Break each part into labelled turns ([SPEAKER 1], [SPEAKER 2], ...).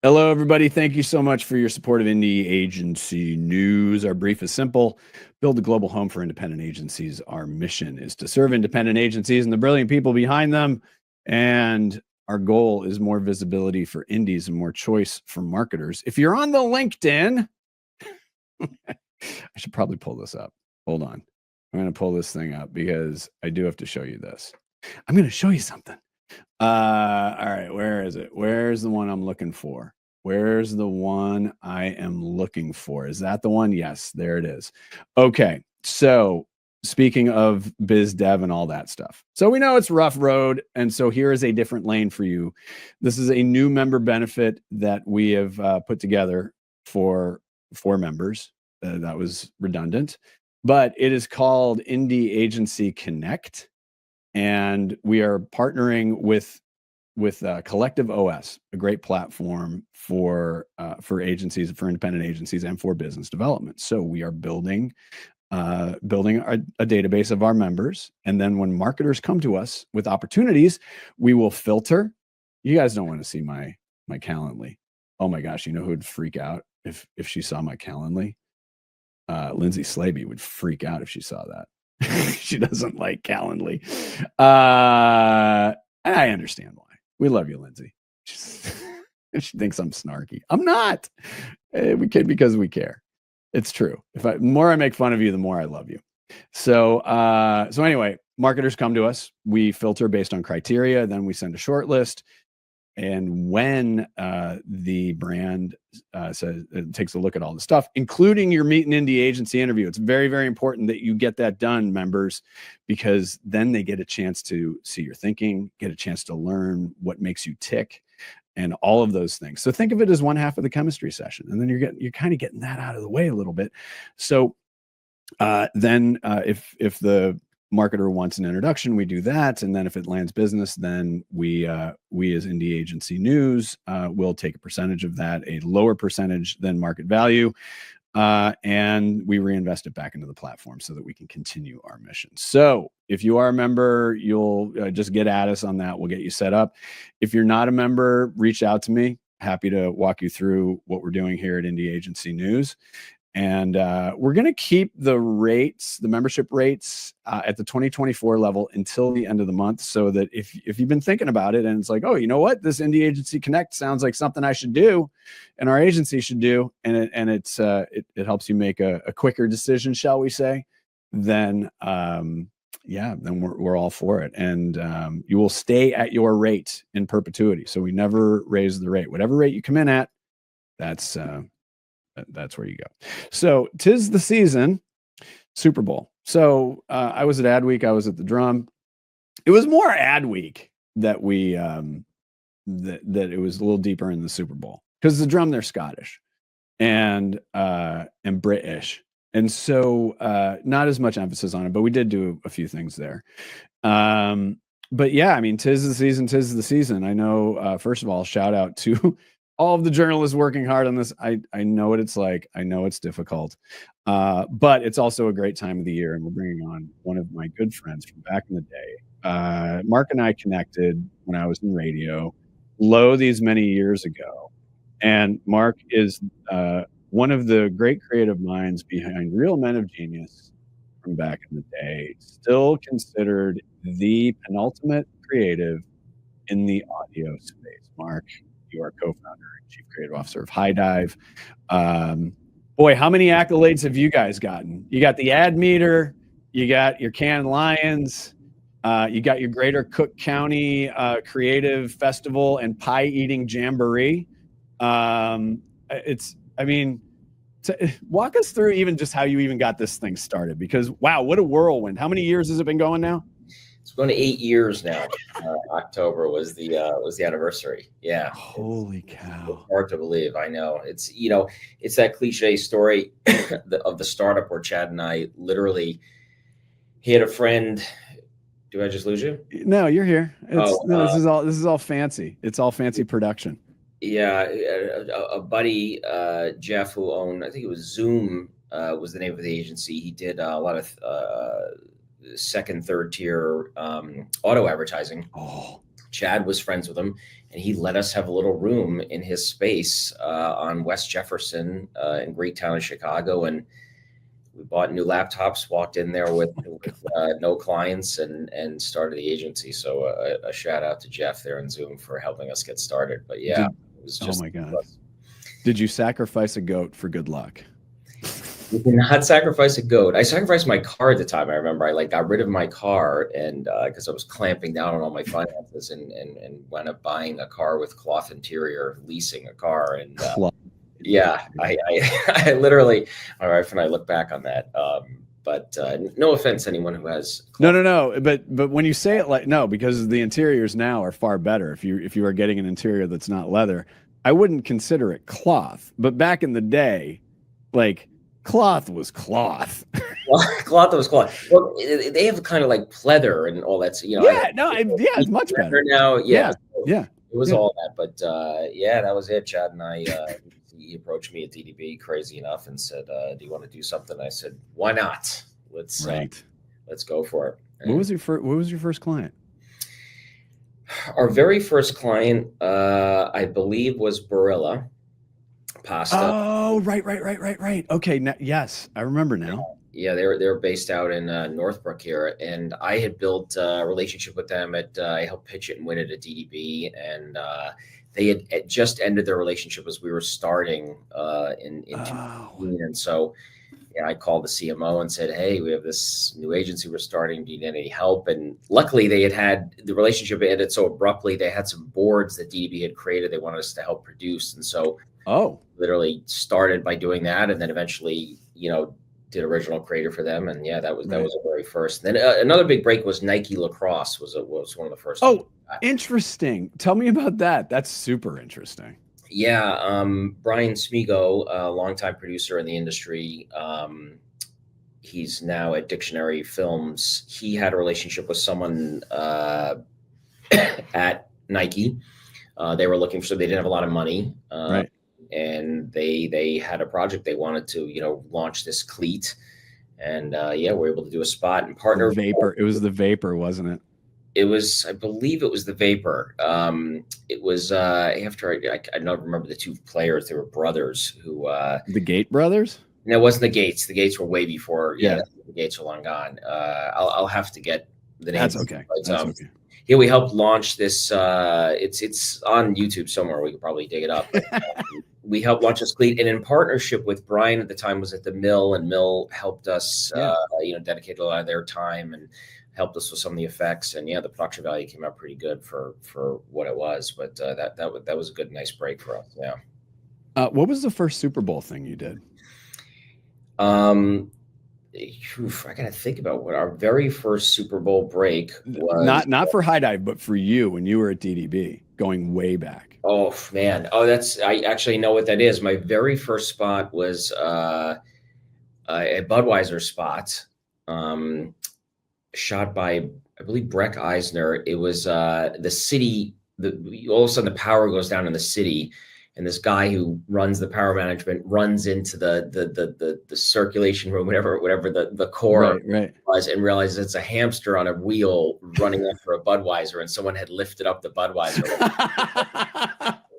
[SPEAKER 1] Hello, everybody. Thank you so much for your support of Indie Agency News. Our brief is simple: build a global home for independent agencies. Our mission is to serve independent agencies and the brilliant people behind them. And our goal is more visibility for indies and more choice for marketers. If you're on the LinkedIn, I should probably pull this up. Hold on. I'm going to pull this thing up because I do have to show you this. I'm going to show you something. All right, where is it? Where's the one I'm looking for? Where's the one I am looking for? Is that the one? Yes, there it is. Okay, so speaking of biz dev and all that stuff. So we know it's rough road, and so here is a different lane for you. This is a new member benefit that we have put together for members. That was redundant, but it is called Indie Agency Connect. And we are partnering with Collective OS, a great platform for agencies, for independent agencies, and for business development. So we are building a database of our members, and then when marketers come to us with opportunities, we will filter. You guys don't want to see my Calendly. Oh my gosh, you know who would freak out if she saw my Calendly? Lindsay Slaby would freak out if she saw that. She doesn't like Calendly. I understand why. We love you, Lindsay. She thinks I'm snarky. I'm not. We kid because we care. It's true. The more I make fun of you, the more I love you. So anyway, marketers come to us. We filter based on criteria. Then we send a short list. And when the brand says it takes a look at all the stuff, including your meet and indie agency interview, it's very, very important that you get that done, members, because then they get a chance to see your thinking, get a chance to learn what makes you tick, and all of those things. So think of it as one half of the chemistry session, and then you're kind of getting that out of the way a little bit. So then if the marketer wants an introduction, we do that. And then if it lands business, then we as Indie Agency News will take a percentage of that, a lower percentage than market value, and we reinvest it back into the platform so that we can continue our mission. So if you are a member, you'll just get at us on that. We'll get you set up. If you're not a member, reach out to me. Happy to walk you through what we're doing here at Indie Agency News. And we're going to keep the rates, the membership rates at the 2024 level until the end of the month, so that if you've been thinking about it and it's like, oh, you know what, this Indie Agency Connect sounds like something I should do and our agency should do, and it helps you make a quicker decision, shall we say, then then we're all for it. And you will stay at your rate in perpetuity. So we never raise the rate. Whatever rate you come in at, that's where you go. So 'tis the season, Super Bowl. So I was at Ad Week. I was at the Drum. It was more Ad Week that we that it was a little deeper in the Super Bowl, because the Drum, they're Scottish and British, and so not as much emphasis on it. But we did do a few things there. But yeah, I mean, 'tis the season. 'Tis the season. I know. First of all, shout out to all of the journalists working hard on this. I know what it's like. I know it's difficult, but it's also a great time of the year, and we're bringing on one of my good friends from back in the day. Mark and I connected when I was in radio, these many years ago, and Mark is one of the great creative minds behind Real Men of Genius from back in the day, still considered the penultimate creative in the audio space. Mark, you are co-founder and chief creative officer of Highdive. Boy, how many accolades have you guys gotten? You got the Ad Meter, you got your Cannes Lions, you got your Greater Cook County Creative Festival and Pie Eating Jamboree. Walk us through even just how you even got this thing started, because wow, what a whirlwind. How many years has it been going now?
[SPEAKER 2] It's going to 8 years now. October was the anniversary. Yeah.
[SPEAKER 1] Holy cow.
[SPEAKER 2] It's hard to believe. I know. It's that cliche story of the startup where Chad and I literally, he had a friend. Do I just lose you?
[SPEAKER 1] No, you're here. This is all fancy. It's all fancy production.
[SPEAKER 2] Yeah. A buddy, Jeff, who owned, I think it was Zoom, was the name of the agency. He did a lot of second, third tier auto advertising.
[SPEAKER 1] Oh.
[SPEAKER 2] Chad was friends with him, and he let us have a little room in his space on West Jefferson in Greektown in Chicago. And we bought new laptops, walked in there with no clients, and started the agency. So a shout out to Jeff there in Zoom for helping us get started. But yeah, it was just.
[SPEAKER 1] Oh my God. Did you sacrifice a goat for good luck?
[SPEAKER 2] We did not sacrifice a goat. I sacrificed my car at the time. I remember I got rid of my car, and because I was clamping down on all my finances, and wound up buying a car with cloth interior, leasing a car, and yeah, I literally, my wife and I look back on that. But no offense to anyone who has cloth.
[SPEAKER 1] No. But when you say it like, no, because the interiors now are far better. If you are getting an interior that's not leather, I wouldn't consider it cloth. But back in the day, like, cloth was cloth.
[SPEAKER 2] Cloth was cloth. Well, they have kind of like pleather and all that.
[SPEAKER 1] Yeah, it's much better
[SPEAKER 2] now. Yeah.
[SPEAKER 1] It
[SPEAKER 2] was all that. But yeah, that was it. Chad and I, he approached me at DDB, crazy enough, and said, "Do you want to do something?" I said, "Why not? Let's go for it." And
[SPEAKER 1] what was your first client?
[SPEAKER 2] Our very first client, I believe, was Barilla Pasta.
[SPEAKER 1] Oh, right. Okay, yes, I remember now.
[SPEAKER 2] Yeah, they're based out in Northbrook here, and I had built a relationship with them. I helped pitch it and win it at DDB, and they had just ended their relationship as we were starting in 2015, and so. Yeah, I called the CMO and said, "Hey, we have this new agency we're starting. Do you need any help?" And luckily, they had the relationship ended so abruptly. They had some boards that DDB had created. They wanted us to help produce, and so literally started by doing that, and then eventually, did original creative for them. And yeah, that was the very first. And then another big break was Nike Lacrosse was one of the first.
[SPEAKER 1] Oh, interesting. Tell me about that. That's super interesting.
[SPEAKER 2] Yeah, Brian Smigo, a longtime producer in the industry, he's now at Dictionary Films. He had a relationship with someone at Nike. They were looking for, they didn't have a lot of money, and they had a project they wanted to, launch this cleat, and we're able to do a spot and partner.
[SPEAKER 1] Vapor. It was the Vapor, wasn't it?
[SPEAKER 2] It was, I believe it was the Vapor. It was after I don't remember the two players. They were brothers who.
[SPEAKER 1] The Gate brothers?
[SPEAKER 2] No, it wasn't the Gates. The Gates were way before. Yeah, the Gates are long gone. I'll have to get the names.
[SPEAKER 1] That's okay.
[SPEAKER 2] But,
[SPEAKER 1] That's okay.
[SPEAKER 2] Yeah, we helped launch this. It's on YouTube somewhere. We could probably dig it up. But, we helped launch this cleat, and in partnership with Brian at the time was at the Mill, and Mill helped us. Dedicate a lot of their time and helped us with some of the effects, and the production value came out pretty good for what it was. But that was a good, nice break for us. Yeah.
[SPEAKER 1] What was the first Super Bowl thing you did?
[SPEAKER 2] I gotta think about what our very first Super Bowl break was.
[SPEAKER 1] Not for Highdive, but for you when you were at DDB, going way back.
[SPEAKER 2] Oh man, I actually know what that is. My very first spot was a Budweiser spot. Shot by, I believe, Breck Eisner. It was the city. All of a sudden, the power goes down in the city, and this guy who runs the power management runs into the circulation room, whatever the core was, and realizes it's a hamster on a wheel running after a Budweiser, and someone had lifted up the Budweiser.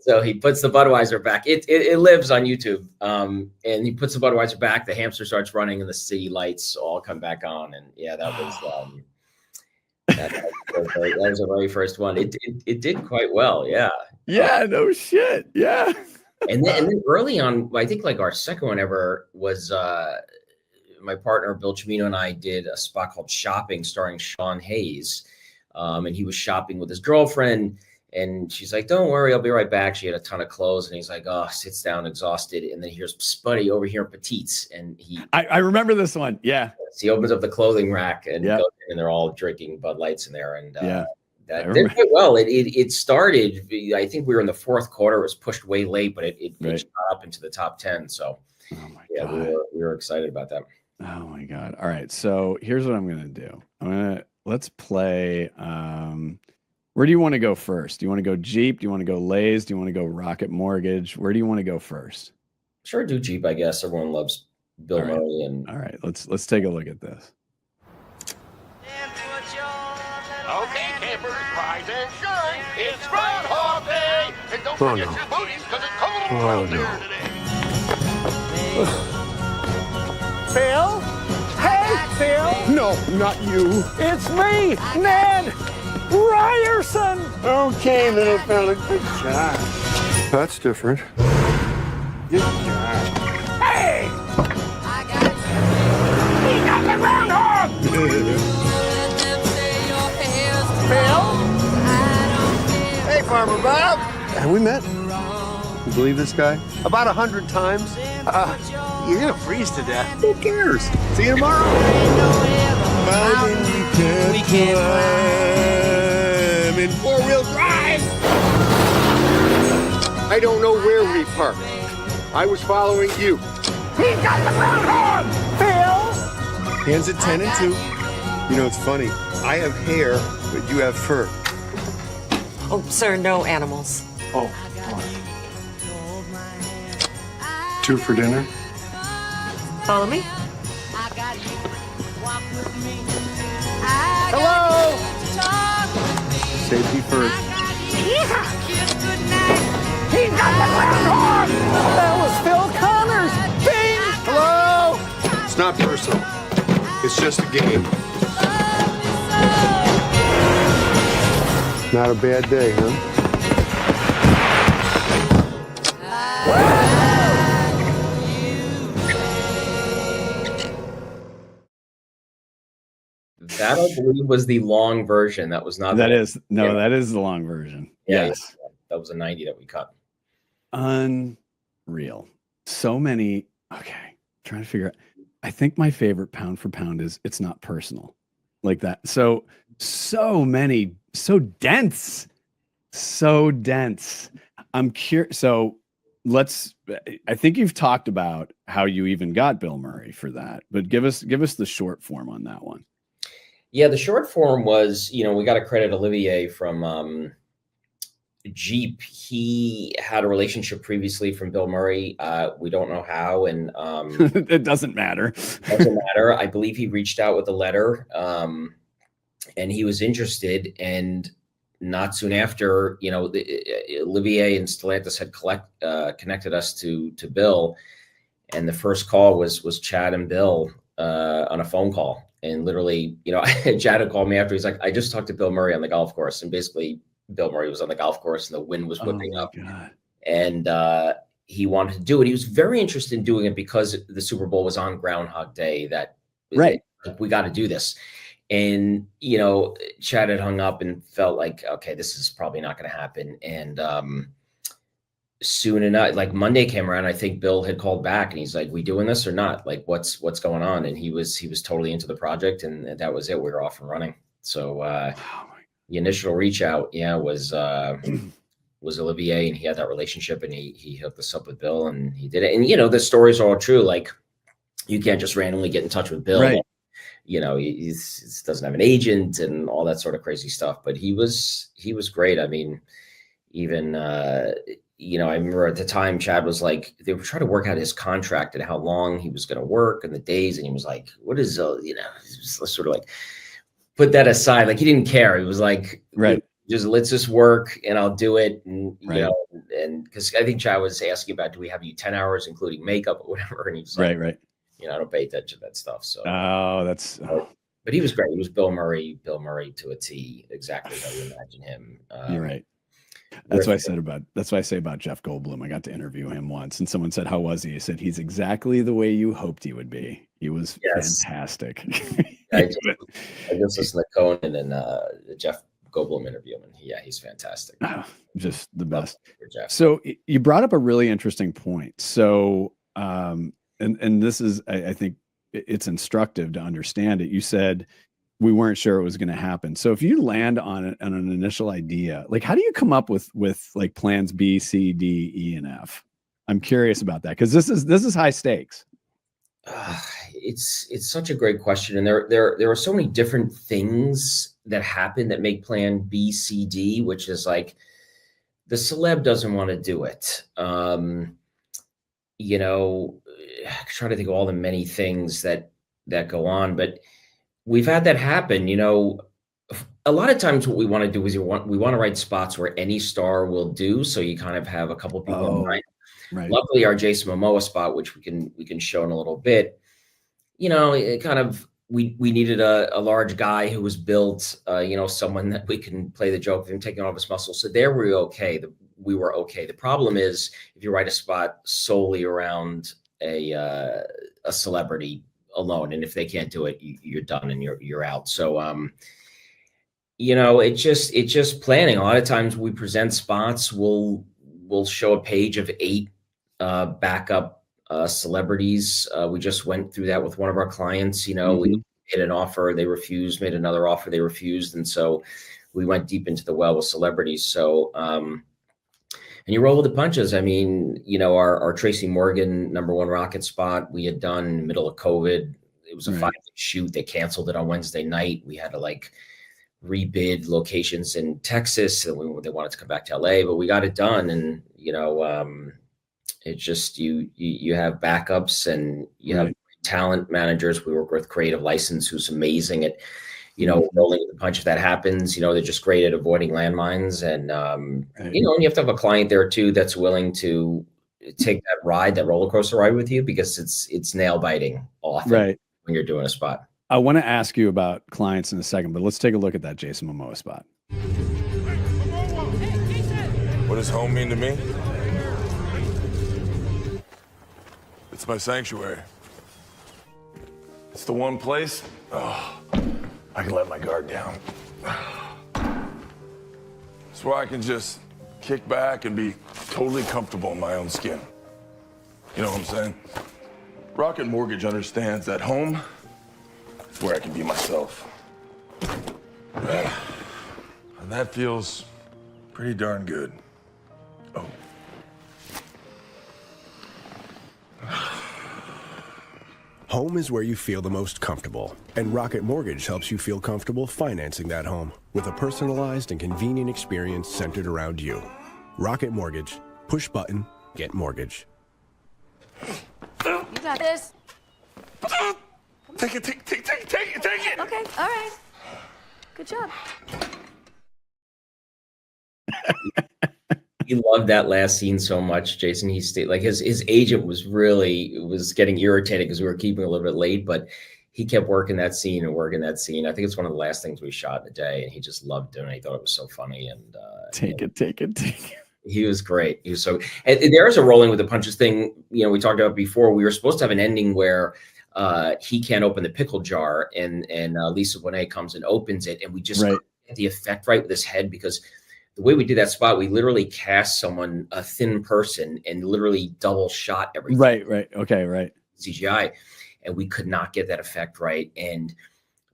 [SPEAKER 2] So he puts the Budweiser back. It lives on YouTube. And he puts the Budweiser back. The hamster starts running, and the city lights all come back on. And yeah, that was that was the very first one. It did quite well. Yeah.
[SPEAKER 1] Yeah. No shit. Yeah.
[SPEAKER 2] and then early on, I think like our second one ever was my partner Bill Cimino and I did a spot called Shopping, starring Sean Hayes, and he was shopping with his girlfriend. And she's like, "Don't worry, I'll be right back." She had a ton of clothes, and he's like, sits down exhausted. And then here's Spuddy over here in Petites. And
[SPEAKER 1] I remember this one. Yeah.
[SPEAKER 2] So he opens up the clothing rack and goes in, and they're all drinking Bud Lights in there. And that did quite well. It started, I think we were in the fourth quarter. It was pushed way late, but it shot up into the top 10. So God. We were excited about that.
[SPEAKER 1] Oh my God. All right. So here's what I'm going to do. Let's play. Where do you want to go first? Do you want to go Jeep? Do you want to go Lays? Do you want to go Rocket Mortgage? Where do you want to go first?
[SPEAKER 2] Sure, do Jeep, I guess. Everyone loves Bill Murray. And
[SPEAKER 1] all right, let's take a look at this.
[SPEAKER 3] Okay, campers, rise and shine. Groundhog Day. And don't forget your booties, because it's cold there today.
[SPEAKER 4] Phil? Hey, Phil!
[SPEAKER 5] No, not you.
[SPEAKER 4] It's me, Ned Ryerson!
[SPEAKER 5] Okay, little fella, good job. That's different. Good job.
[SPEAKER 4] Hey! He got the groundhog! Phil?
[SPEAKER 5] Hey, Farmer Bob. Have we met? You believe this guy? About 100 times. You're gonna freeze to death. Who cares? See you tomorrow. We can't climb in four-wheel drive. I don't know where we parked. I was following you.
[SPEAKER 4] He got the groundhog! Phil?
[SPEAKER 5] Hands at 10 and 2. You know, it's funny. I have hair, but you have fur.
[SPEAKER 6] Oh, sir, no animals.
[SPEAKER 5] Oh. 2 for dinner.
[SPEAKER 6] Follow me.
[SPEAKER 4] Hello?
[SPEAKER 5] Safety first.
[SPEAKER 4] He got the groundhog! That was Phil Connors! Bing! Hello?
[SPEAKER 5] It's not personal. It's just a game. Not a bad day, huh?
[SPEAKER 2] That I believe was the long version. That was not.
[SPEAKER 1] That is the long version.
[SPEAKER 2] Yeah,
[SPEAKER 1] Yes.
[SPEAKER 2] yeah. That was a 90 that we cut.
[SPEAKER 1] Unreal. So many. Okay. Trying to figure out. I think my favorite pound for pound is it's not personal like that. So many, so dense. I'm curious. So I think you've talked about how you even got Bill Murray for that, but give us the short form on that one.
[SPEAKER 2] Yeah, the short form was, we got to credit Olivier from Jeep. He had a relationship previously from Bill Murray. We don't know how, and
[SPEAKER 1] it doesn't matter.
[SPEAKER 2] I believe he reached out with a letter, and he was interested. And not soon after, Olivier and Stellantis had connected us to Bill, and the first call was Chad and Bill on a phone call. And literally, Chad had called me after. He's like, I just talked to Bill Murray on the golf course. And basically, Bill Murray was on the golf course and the wind was whipping up.
[SPEAKER 1] God.
[SPEAKER 2] And he wanted to do it. He was very interested in doing it because the Super Bowl was on Groundhog Day.
[SPEAKER 1] Right.
[SPEAKER 2] We got to do this. And, Chad had hung up and felt like, okay, this is probably not going to happen. And soon enough, like Monday came around, I think Bill had called back and he's like, we doing this or not? Like, what's going on? And he was totally into the project, and that was it. We were off and running. So the initial reach out, was Olivier, and he had that relationship, and he hooked us up with Bill, and he did it. And, the stories are all true. Like, you can't just randomly get in touch with Bill.
[SPEAKER 1] Right.
[SPEAKER 2] He doesn't have an agent and all that sort of crazy stuff, but he was great. I mean, even, I remember at the time Chad was like, they were trying to work out his contract and how long he was going to work and the days. And he was like, what is, sort of like, put that aside. Like, he didn't care. He was like,
[SPEAKER 1] right.
[SPEAKER 2] Let's just work and I'll do it. And,
[SPEAKER 1] right.
[SPEAKER 2] And because I think Chad was asking about, do we have you 10 hours, including makeup or whatever? And he was like,
[SPEAKER 1] right.
[SPEAKER 2] I don't pay attention to that stuff. So,
[SPEAKER 1] but
[SPEAKER 2] he was great. He was Bill Murray to a T, exactly how you imagine him.
[SPEAKER 1] You're right. That's what I say about Jeff Goldblum. I got to interview him once, and someone said, "How was he?" He said, "He's exactly the way you hoped he would be. He was fantastic."
[SPEAKER 2] I just listened to Conan and Jeff Goldblum interview him, and he's fantastic.
[SPEAKER 1] Just the best.
[SPEAKER 2] Jeff.
[SPEAKER 1] So you brought up a really interesting point. So, and this is, I think, it's instructive to understand it. You said we weren't sure it was going to happen. So if you land on an initial idea, like, how do you come up with like plans B, C, D, E, and F? I'm curious about that, because this is high stakes.
[SPEAKER 2] It's such a great question, and there are so many different things that happen that make plan B, C, D, which is like the celeb doesn't want to do it. I'm trying to think of all the many things that go on, but we've had that happen. a lot of times what we want to do is we want to write spots where any star will do. So you kind of have a couple people in mind.
[SPEAKER 1] Right.
[SPEAKER 2] Luckily, our Jason Momoa spot, which we can show in a little bit, it kind of we needed a large guy who was built, someone that we can play the joke of him taking off his muscles. So there we were okay. We were okay. The problem is if you write a spot solely around a celebrity alone, and if they can't do it, you're done and you're out. So it's just planning. A lot of times we present spots, we'll show a page of 8 backup celebrities. We just went through that with one of our clients. We made an offer, they refused, made another offer, they refused. And so we went deep into the well with celebrities. So, and you roll with the punches. I mean, our Tracy Morgan #1 rocket spot we had done in the middle of COVID. It was a 5-day shoot. They canceled it on Wednesday night. We had to rebid locations in Texas, and they wanted to come back to LA, but we got it done. And, it's just, you have backups and you have talent managers. We work with Creative License, who's amazing at, rolling with the punch. If that happens, they're just great at avoiding landmines. And, and you have to have a client there too, that's willing to take that ride, that roller coaster ride with you, because it's nail biting often when you're doing a spot.
[SPEAKER 1] I want to ask you about clients in a second, but let's take a look at that Jason Momoa spot.
[SPEAKER 7] What does home mean to me? It's my sanctuary. It's the one place I can let my guard down. It's where I can just kick back and be totally comfortable in my own skin. You know what I'm saying? Rocket Mortgage understands that home is where I can be myself. And that feels pretty darn good. Oh.
[SPEAKER 8] Home is where you feel the most comfortable, and Rocket Mortgage helps you feel comfortable financing that home with a personalized and convenient experience centered around you. Rocket Mortgage. Push button, get mortgage.
[SPEAKER 9] You got this.
[SPEAKER 7] Take it.
[SPEAKER 9] Okay, all right. Good job.
[SPEAKER 2] He loved that last scene so much, Jason. He stayed, his agent was getting irritated because we were keeping a little bit late, but he kept working that scene. I think it's one of the last things we shot in a day, and he just loved doing it. He thought it was so funny. And
[SPEAKER 1] take it.
[SPEAKER 2] He was great. He was so. And there is a rolling with the punches thing. We talked about before. We were supposed to have an ending where he can't open the pickle jar, and Lisa Bonet comes and opens it, and we just couldn't get the effect right with his head, because the way we did that spot, we literally cast someone, a thin person, and literally double shot everything.
[SPEAKER 1] Right. Okay, right.
[SPEAKER 2] CGI. And we could not get that effect right. And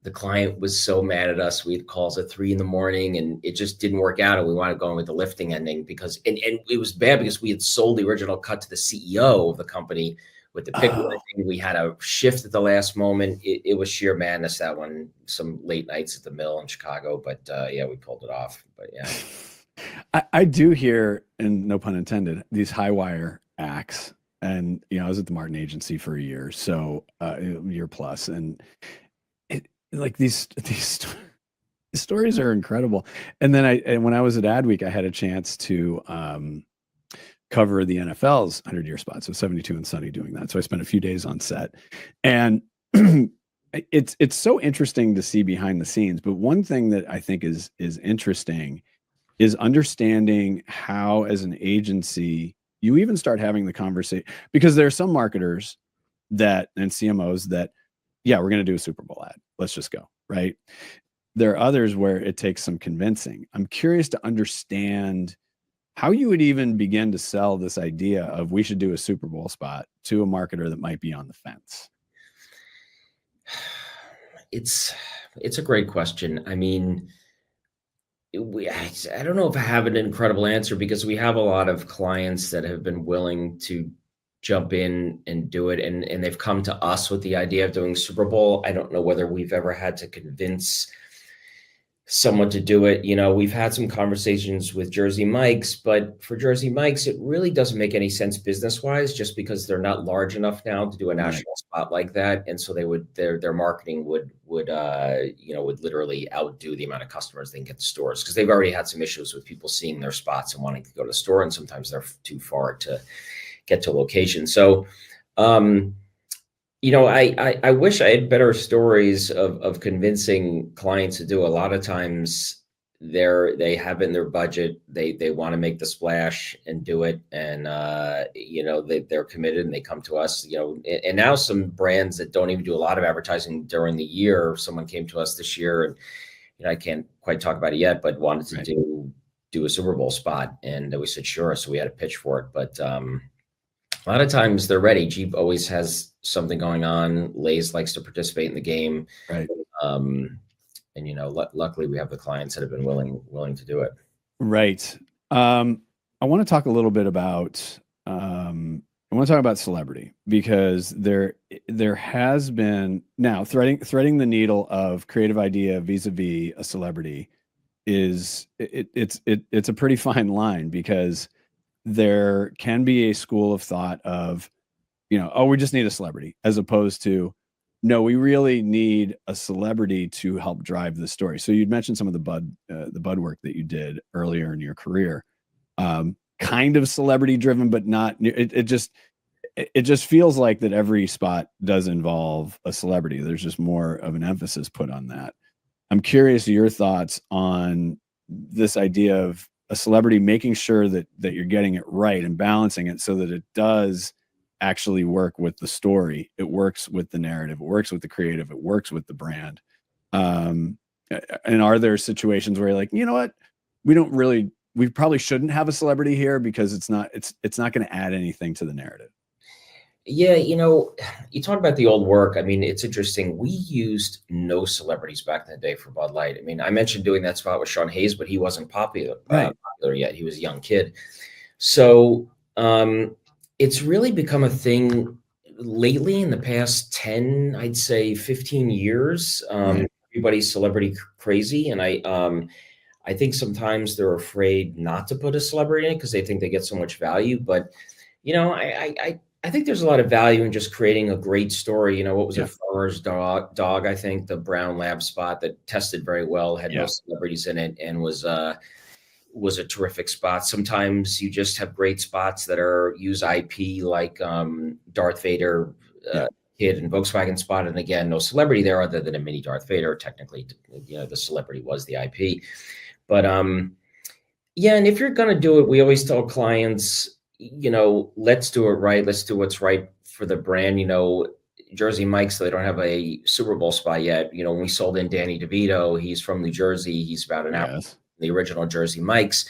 [SPEAKER 2] the client was so mad at us. We had calls at 3 a.m, and it just didn't work out. And we wanted going with the lifting ending because it was bad because we had sold the original cut to the CEO of the company with the pickle ending. We had a shift at the last moment. It was sheer madness, that one. Some late nights at the mill in Chicago, but we pulled it off. But yeah.
[SPEAKER 1] I do hear, and no pun intended, these high wire acts. And, I was at the Martin Agency for a year, so a year plus. And these stories are incredible. And then when I was at Adweek, I had a chance to cover the NFL's 100-year spot. So 72 and Sunny doing that. So I spent a few days on set. And it's so interesting to see behind the scenes. But one thing that I think is interesting is understanding how, as an agency, you even start having the conversation, because there are some marketers and CMOs that, we're going to do a Super Bowl ad. Let's just go. Right. There are others where it takes some convincing. I'm curious to understand how you would even begin to sell this idea of we should do a Super Bowl spot to a marketer that might be on the fence.
[SPEAKER 2] It's a great question. I mean, I don't know if I have an incredible answer, because we have a lot of clients that have been willing to jump in and do it. And they've come to us with the idea of doing Super Bowl. I don't know whether we've ever had to convince someone to do it. We've had some conversations with Jersey Mike's, but for Jersey Mike's, it really doesn't make any sense business wise, just because they're not large enough now to do a national spot like that. And so their marketing would literally outdo the amount of customers they can get to stores, because they've already had some issues with people seeing their spots and wanting to go to the store. And sometimes they're too far to get to a location. So, I wish I had better stories of convincing clients to do. A lot of times they have it in their budget. They want to make the splash and do it. And, they're committed and they come to us, and now some brands that don't even do a lot of advertising during the year. Someone came to us this year and, I can't quite talk about it yet, but wanted to do a Super Bowl spot. And we said, sure. So we had a pitch for it. But, a lot of times they're ready. Jeep always has something going on. Lay's likes to participate in the game.
[SPEAKER 1] Right.
[SPEAKER 2] And, luckily we have the clients that have been willing to do it.
[SPEAKER 1] Right. I want to talk a little bit about, celebrity, because there has been now threading the needle of creative idea vis-a-vis a celebrity it's a pretty fine line, because there can be a school of thought of, we just need a celebrity, as opposed to, no, we really need a celebrity to help drive the story. So you'd mentioned some of the bud work that you did earlier in your career, kind of celebrity driven, but not. It just feels like that every spot does involve a celebrity. There's just more of an emphasis put on that. I'm curious your thoughts on this idea of a celebrity making sure that you're getting it right and balancing it so that it does actually work with the story. It works with the narrative. It works with the creative. It works with the brand. And are there situations where you're like, you know what, we probably shouldn't have a celebrity here because it's not going to add anything to the narrative?
[SPEAKER 2] Yeah, you talk about the old work. I mean, it's interesting. We used no celebrities back in the day for Bud Light. I mean, I mentioned doing that spot with Sean Hayes, but he wasn't popular yet. He was a young kid. So it's really become a thing lately in the past 10, I'd say 15 years. Everybody's celebrity crazy. And I think sometimes they're afraid not to put a celebrity in it because they think they get so much value. But, I think there's a lot of value in just creating a great story. What was it? Farmer's dog, I think, the brown lab spot that tested very well, had no celebrities in it, and was a terrific spot. Sometimes you just have great spots that use IP, like Darth Vader kid and Volkswagen spot. And again, no celebrity there other than a mini Darth Vader. Technically, the celebrity was the IP. But and if you're going to do it, we always tell clients, let's do it right. Let's do what's right for the brand. Jersey Mike's, they don't have a Super Bowl spot yet. When we sold in Danny DeVito, he's from New Jersey. He's about an hour from the original Jersey Mike's.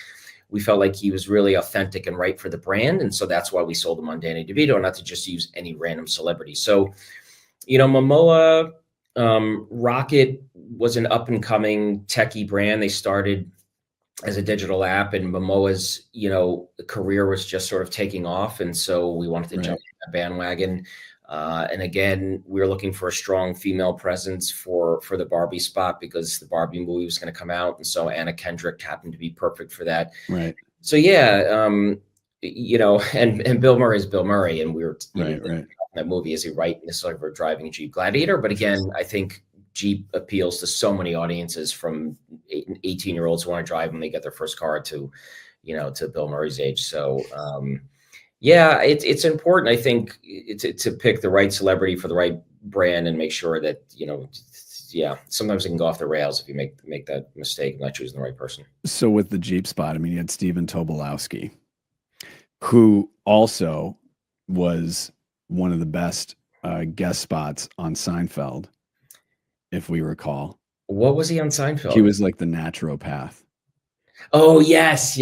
[SPEAKER 2] We felt like he was really authentic and right for the brand. And so that's why we sold him on Danny DeVito, not to just use any random celebrity. So, Momoa, Rocket was an up and coming techie brand. They started as a digital app, and Momoa's, career was just sort of taking off. And so we wanted to jump on that bandwagon. And again, we were looking for a strong female presence for the Barbie spot, because the Barbie movie was going to come out. And so Anna Kendrick happened to be perfect for that. Right. So and Bill Murray is Bill Murray. And we were that movie, is he right necessarily for driving a Jeep Gladiator? But again, I think Jeep appeals to so many audiences, from 18-year-olds who want to drive when they get their first car to Bill Murray's age. So, it's important, I think, to pick the right celebrity for the right brand and make sure that, sometimes it can go off the rails if you make that mistake of not choosing the right person.
[SPEAKER 1] So with the Jeep spot, I mean, you had Stephen Tobolowsky, who also was one of the best guest spots on Seinfeld, if we recall.
[SPEAKER 2] What was he on Seinfeld?
[SPEAKER 1] He was like the naturopath.
[SPEAKER 2] Oh, yes.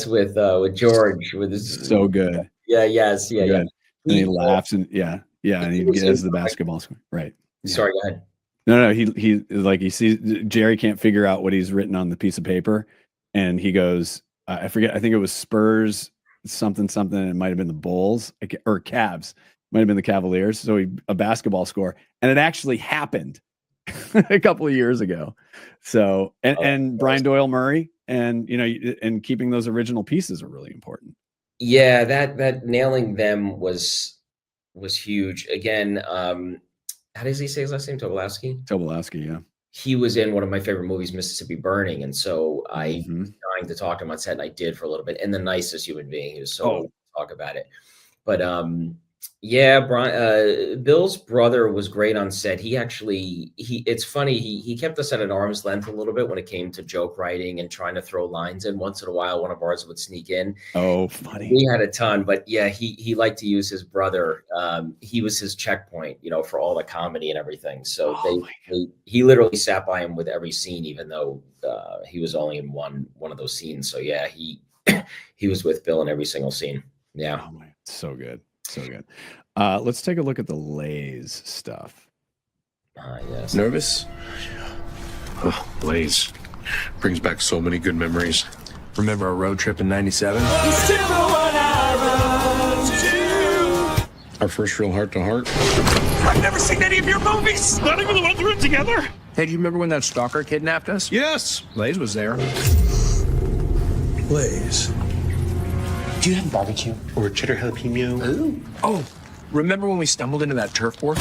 [SPEAKER 2] With George, with his,
[SPEAKER 1] so good.
[SPEAKER 2] Yeah.
[SPEAKER 1] And he laughs and and he gets the basketball score. Right. Yeah.
[SPEAKER 2] Sorry, go ahead.
[SPEAKER 1] No, he sees Jerry can't figure out what he's written on the piece of paper, and he goes, I forget, I think it was Spurs something, and it might have been the Bulls or Cavs, might have been the Cavaliers. So a basketball score, and it actually happened. a couple of years ago. So, and Brian Doyle Murray, and and keeping those original pieces are really important.
[SPEAKER 2] Yeah, that nailing them was huge. Again, how does he say his last name?
[SPEAKER 1] Tobolowsky, yeah.
[SPEAKER 2] He was in one of my favorite movies, Mississippi Burning, and so I was trying to talk to him on set, and I did for a little bit. And the nicest human being, he was so willing to talk about it. But yeah, Bill's brother was great on set. It's funny, he kept us at an arm's length a little bit when it came to joke writing and trying to throw lines in. Once in a while, one of ours would sneak in.
[SPEAKER 1] Oh, funny.
[SPEAKER 2] We had a ton, but yeah, he liked to use his brother. He was his checkpoint, for all the comedy and everything. So he literally sat by him with every scene, even though he was only in one of those scenes. So yeah, he was with Bill in every single scene. Yeah.
[SPEAKER 1] Oh my, so good. So good. Let's take a look at the Lay's stuff.
[SPEAKER 2] Yes.
[SPEAKER 10] Nervous? Oh, Lay's. Brings back so many good memories. Remember our road trip in 97? Our first real heart-to-heart.
[SPEAKER 4] I've never seen any of your movies. Not even the ones we were together.
[SPEAKER 10] Hey, do you remember when that stalker kidnapped us? Yes. Lay's was there.
[SPEAKER 5] Lay's. Do you have barbecue or cheddar jalapeno?
[SPEAKER 10] Ooh. Oh, remember when we stumbled into that turf war?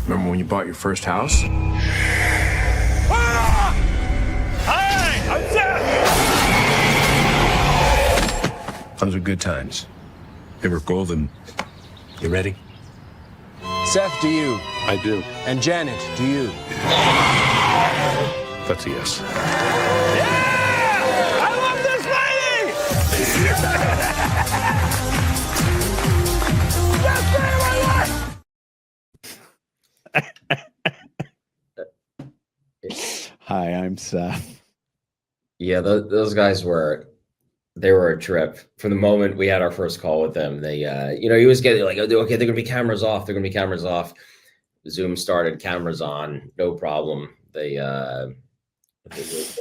[SPEAKER 10] Remember when you bought your first house?
[SPEAKER 4] Hi, I'm Seth.
[SPEAKER 10] Those were good times. They were golden. You ready?
[SPEAKER 11] Seth, do you?
[SPEAKER 10] I do.
[SPEAKER 11] And Janet, do you?
[SPEAKER 10] That's a yes.
[SPEAKER 1] Hi, I'm Seth.
[SPEAKER 2] Yeah, those guys were a trip. From the moment we had our first call with them, they he was getting like, okay, they're gonna be cameras off. They're gonna be cameras off. Zoom started, cameras on, no problem. They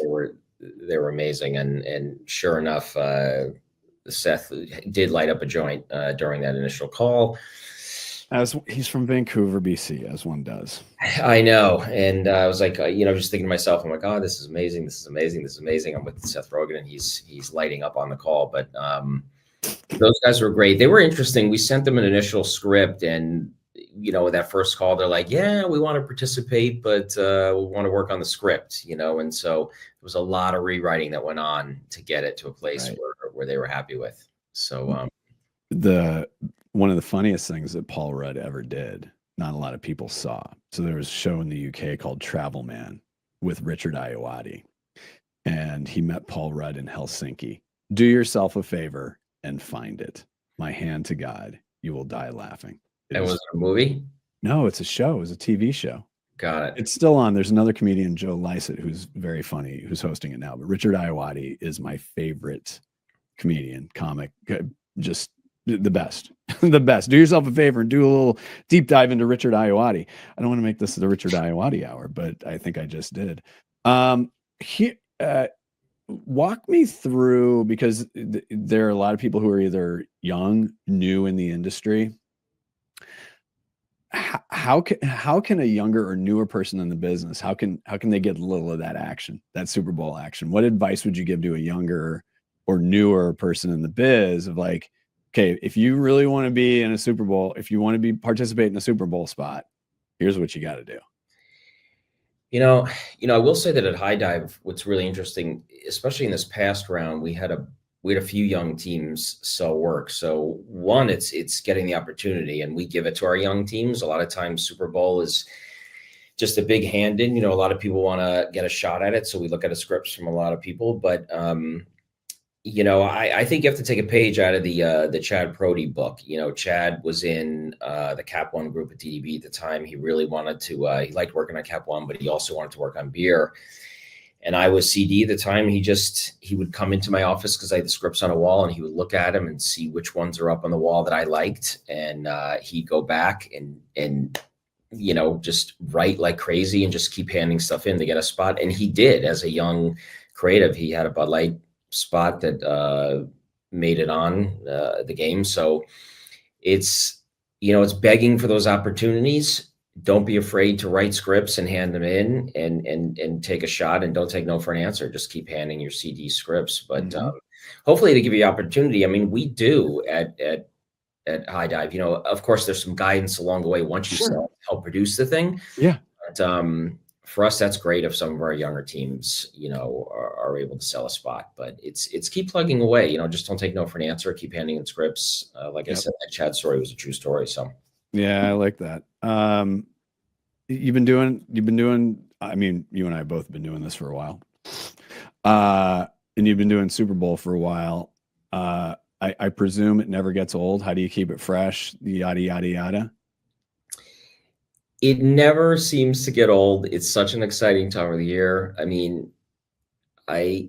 [SPEAKER 2] were amazing, and sure enough, Seth did light up a joint during that initial call.
[SPEAKER 1] As he's from Vancouver, BC, as one does.
[SPEAKER 2] I know, and I was like, just thinking to myself, I'm like, oh, this is amazing, this is amazing, this is amazing. I'm with Seth Rogen, and he's lighting up on the call. But those guys were great. They were interesting. We sent them an initial script, and with that first call, they're like, yeah, we want to participate, but we want to work on the script, and so there was a lot of rewriting that went on to get it to a place where they were happy with. So
[SPEAKER 1] one of the funniest things that Paul Rudd ever did, not a lot of people saw. So there was a show in the UK called Travel Man with Richard Ayoade, and he met Paul Rudd in Helsinki. Do yourself a favor and find it. My hand to God, you will die laughing.
[SPEAKER 2] Was it a movie?
[SPEAKER 1] No, it's a show. It was a TV show.
[SPEAKER 2] Got it.
[SPEAKER 1] It's still on. There's another comedian, Joe Lycett, who's very funny, who's hosting it now. But Richard Ayoade is my favorite comedian, comic, just the best. The best. Do yourself a favor and do a little deep dive into Richard Ayoade. I don't want to make this the Richard Ayoade hour, but I think I just did. Walk me through, because there are a lot of people who are either young, new in the industry. How can a younger or newer person in the business, how can they get a little of that action, that Super Bowl action? What advice would you give to a younger or newer person in the biz of like, okay, if you really want to be in a Super Bowl, if you want to participate in a Super Bowl spot, here's what you got to do.
[SPEAKER 2] I will say that at Highdive, what's really interesting, especially in this past round, we had a few young teams sell work. So one, it's getting the opportunity, and we give it to our young teams. A lot of times Super Bowl is just a big hand in, a lot of people want to get a shot at it. So we look at the scripts from a lot of people, but I think you have to take a page out of the Chad Prody book. Chad was in the Cap One group at DDB at the time. He really wanted to, he liked working on Cap One, but he also wanted to work on beer. And I was CD at the time. He would come into my office because I had the scripts on a wall, and he would look at them and see which ones are up on the wall that I liked. And he'd go back and just write like crazy and just keep handing stuff in to get a spot. And he did. As a young creative, he had a Bud Light spot that made it on the game. So it's it's begging for those opportunities. Don't be afraid to write scripts and hand them in and take a shot, and don't take no for an answer. Just keep handing your CD scripts. But hopefully they give you opportunity. I mean, we do at Highdive, of course there's some guidance along the way once you help produce the thing.
[SPEAKER 1] Yeah.
[SPEAKER 2] But for us, that's great if some of our younger teams, are able to sell a spot. But it's keep plugging away. Just don't take no for an answer. Keep handing in scripts. Like I said, that Chad story was a true story. So
[SPEAKER 1] yeah, I like that. You've been doing. I mean, you and I have both been doing this for a while. And you've been doing Super Bowl for a while. I presume it never gets old. How do you keep it fresh? Yada yada yada.
[SPEAKER 2] It never seems to get old. It's such an exciting time of the year. I mean, I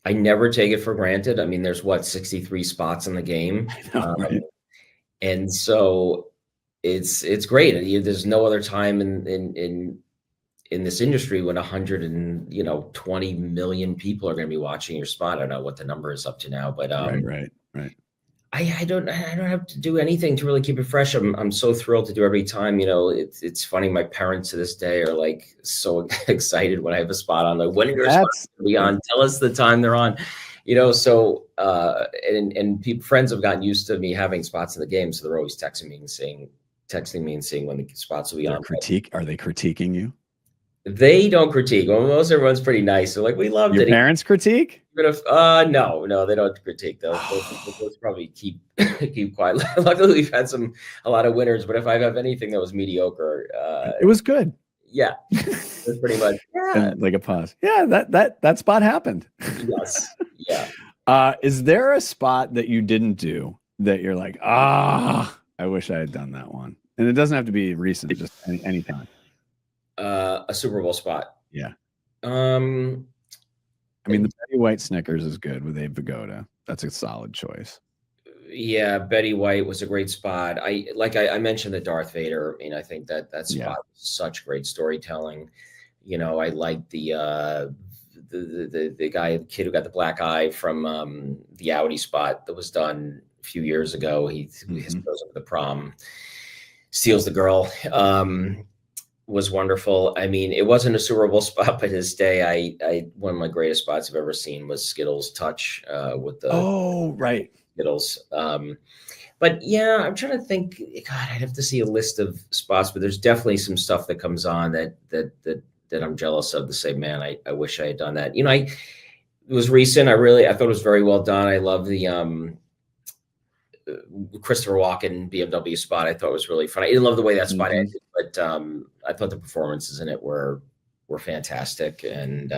[SPEAKER 2] never take it for granted. I mean, there's 63 spots in the game.
[SPEAKER 1] I know, right?
[SPEAKER 2] And so it's great. There's no other time in this industry when 120 million people are going to be watching your spot. I don't know what the number is up to now, but
[SPEAKER 1] right.
[SPEAKER 2] I don't have to do anything to really keep it fresh. I'm so thrilled to do every time. It's funny. My parents to this day are like so excited when I have a spot on. Like, when are your spots going to be on? Tell us the time they're on. So and friends have gotten used to me having spots in the game, so they're always texting me and seeing when the spots will be on.
[SPEAKER 1] Are they critiquing you?
[SPEAKER 2] They don't critique. Well, most everyone's pretty nice. They're like, we loved it.
[SPEAKER 1] Your parents critique?
[SPEAKER 2] No, they don't critique. They'll probably keep quiet. Luckily, we've had a lot of winners, but if I have anything that was mediocre,
[SPEAKER 1] it was good.
[SPEAKER 2] Yeah, that's pretty much.
[SPEAKER 1] Yeah. And like a pause. Yeah, that spot happened.
[SPEAKER 2] Yes. Yeah.
[SPEAKER 1] Is there a spot that you didn't do that you're like, I wish I had done that one? And it doesn't have to be recent, just any time.
[SPEAKER 2] A Super Bowl spot.
[SPEAKER 1] Yeah. I mean, the Betty White Snickers is good with Abe Vigoda. That's a solid choice.
[SPEAKER 2] Yeah, Betty White was a great spot. I mentioned the Darth Vader. I mean, I think that spot was such great storytelling. I like the kid who got the black eye from the Audi spot that was done a few years ago. He goes up to the prom, steals the girl. Was wonderful. I mean, it wasn't a Super Bowl spot, but his day, one of my greatest spots I've ever seen was Skittles touch with the Skittles. But yeah, I'm trying to think. God, I'd have to see a list of spots, but there's definitely some stuff that comes on that I'm jealous of. To say, man, I wish I had done that. It was recent. I thought it was very well done. I love the Christopher Walken BMW spot. I thought was really fun. I didn't love the way that spot ended, but I thought the performances in it were fantastic. And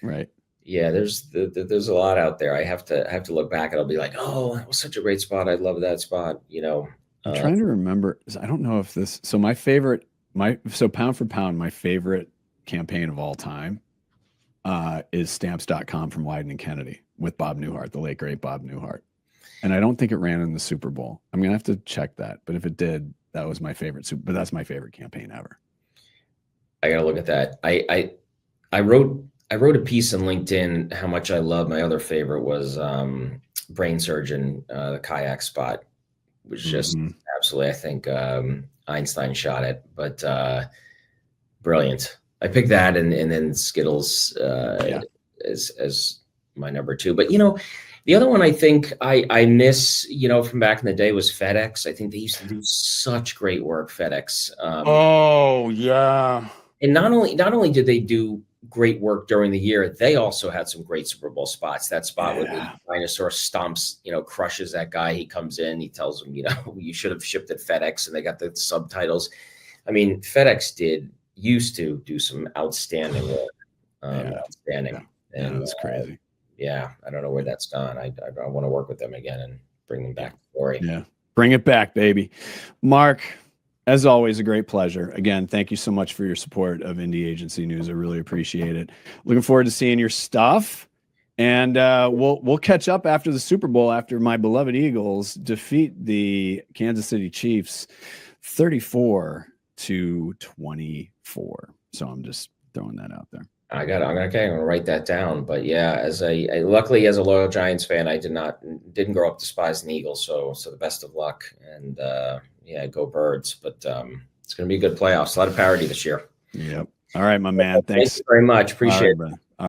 [SPEAKER 1] right.
[SPEAKER 2] Yeah, there's a lot out there. I have to look back and I'll be like, oh, that was such a great spot. I love that spot.
[SPEAKER 1] I'm trying to remember. I don't know if this. So pound for pound, my favorite campaign of all time is Stamps.com from Wyden and Kennedy with Bob Newhart, the late great Bob Newhart. And I don't think it ran in the Super Bowl. I'm gonna have to check that. But if it did, that was my favorite. But that's my favorite campaign ever.
[SPEAKER 2] I gotta look at that. I wrote a piece on LinkedIn how much I love. My other favorite was Brain Surgeon, the kayak spot, which just absolutely. I think Einstein shot it, but brilliant. I picked that, and then Skittles as my number two. But the other one I think I miss, from back in the day was FedEx. I think they used to do such great work, FedEx.
[SPEAKER 1] Oh yeah.
[SPEAKER 2] And not only did they do great work during the year, they also had some great Super Bowl spots. That spot where the dinosaur stomps, crushes that guy. He comes in, he tells him, you should have shipped at FedEx, and they got the subtitles. I mean, FedEx used to do some outstanding work. Outstanding.
[SPEAKER 1] Yeah.
[SPEAKER 2] And
[SPEAKER 1] that's crazy.
[SPEAKER 2] Yeah, I don't know where that's gone. I want to work with them again and bring them back to glory.
[SPEAKER 1] Yeah, bring it back, baby. Mark, as always, a great pleasure. Again, thank you so much for your support of Indie Agency News. I really appreciate it. Looking forward to seeing your stuff. And we'll catch up after the Super Bowl, after my beloved Eagles defeat the Kansas City Chiefs 34-24. So I'm just throwing that out there.
[SPEAKER 2] I'm gonna write that down. But yeah, luckily as a loyal Giants fan, I didn't grow up despising the Eagles. So the best of luck. And yeah, go Birds. But it's going to be a good playoffs. A lot of parity this year.
[SPEAKER 1] Yep. All right, my man.
[SPEAKER 2] Thanks
[SPEAKER 1] Thanks
[SPEAKER 2] very much. Appreciate
[SPEAKER 1] All right,
[SPEAKER 2] it.
[SPEAKER 1] brother.